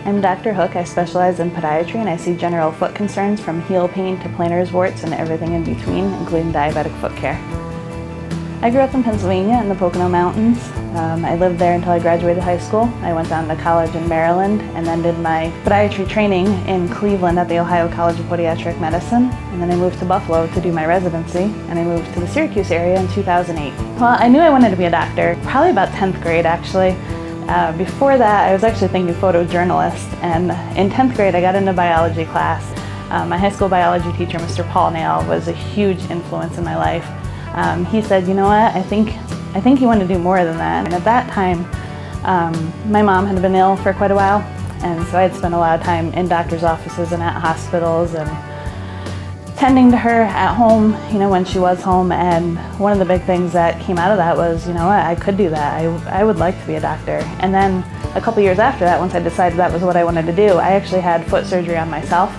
I'm Dr. Hook. I specialize in podiatry and I see general foot concerns from heel pain to plantar warts and everything in between, including diabetic foot care. I grew up in Pennsylvania in the Pocono Mountains. I lived there until I graduated high school. I went down to college in Maryland and then did my podiatry training in Cleveland at the Ohio College of Podiatric Medicine. And then I moved to Buffalo to do my residency, and I moved to the Syracuse area in 2008. Well, I knew I wanted to be a doctor, probably about 10th grade actually. Before that, I was actually thinking photojournalist, and in 10th grade I got into biology class. My high school biology teacher, Mr. Paul Nail, was a huge influence in my life. He said, you know what, I think you want to do more than that. And at that time, my mom had been ill for quite a while, and so I'd spent a lot of time in doctor's offices and at hospitals and tending to her at home, when she was home. And one of the big things that came out of that was, you know what, I could do that. I would like to be a doctor. And then a couple years after that, once I decided that was what I wanted to do, I actually had foot surgery on myself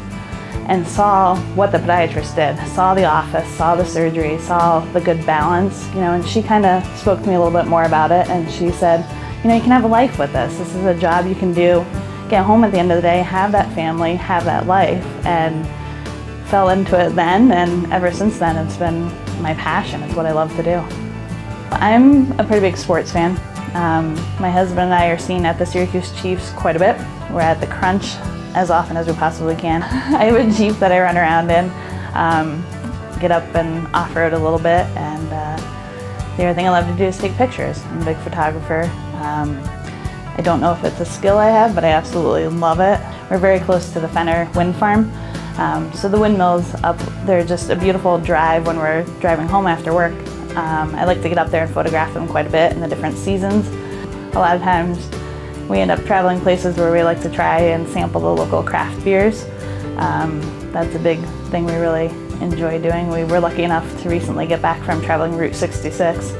and saw what the podiatrist did, saw the office, saw the surgery, saw the good balance, and she kind of spoke to me a little bit more about it, and she said, you can have a life with this. This is a job you can do, get home at the end of the day, have that family, have that life, and fell into it then, and ever since then it's been my passion. It's what I love to do. I'm a pretty big sports fan. My husband and I are seen at the Syracuse Chiefs quite a bit. We're at the Crunch as often as we possibly can. I have a Jeep that I run around in, get up and off-road a little bit, and the other thing I love to do is take pictures. I'm a big photographer. I don't know if it's a skill I have, but I absolutely love it. We're very close to the Fenner wind farm, so the windmills up, they're just a beautiful drive when we're driving home after work. I like to get up there and photograph them quite a bit in the different seasons. A lot of times we end up traveling places where we like to try and sample the local craft beers. That's a big thing we really enjoy doing. We were lucky enough to recently get back from traveling Route 66.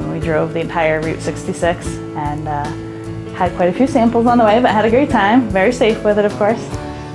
We drove the entire Route 66 and had quite a few samples on the way, but had a great time. Very safe with it, of course.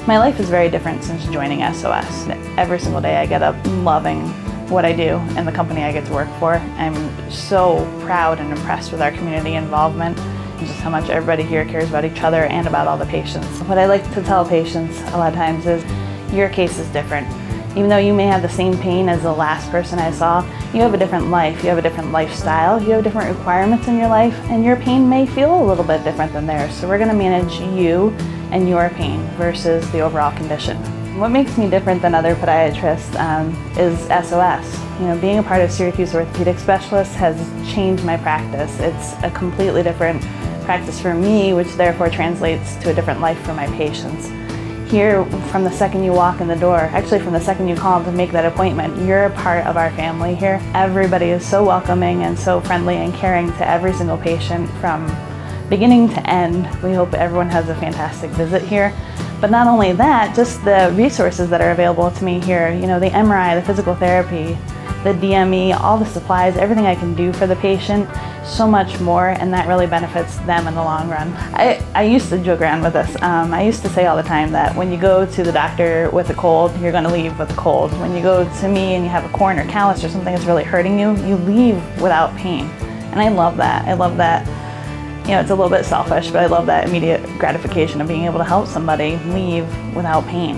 My life is very different since joining SOS. Every single day I get up loving what I do and the company I get to work for. I'm so proud and impressed with our community involvement and just how much everybody here cares about each other and about all the patients. What I like to tell patients a lot of times is your case is different. Even though you may have the same pain as the last person I saw, you have a different life, you have a different lifestyle, you have different requirements in your life, and your pain may feel a little bit different than theirs. So we're going to manage you and your pain versus the overall condition. What makes me different than other podiatrists is SOS. Being a part of Syracuse Orthopedic Specialists has changed my practice. It's a completely different practice for me, which therefore translates to a different life for my patients. Here, from the second you walk in the door, actually from the second you call to make that appointment, you're a part of our family here. Everybody is so welcoming and so friendly and caring to every single patient from beginning to end. We hope everyone has a fantastic visit here. But not only that, just the resources that are available to me here, the MRI, the physical therapy, the DME, all the supplies, everything I can do for the patient, so much more, and that really benefits them in the long run. I used to joke around with this. I used to say all the time that when you go to the doctor with a cold, you're going to leave with a cold. When you go to me and you have a corn or callus or something that's really hurting you, you leave without pain. And I love that. I love that. It's a little bit selfish, but I love that immediate gratification of being able to help somebody leave without pain.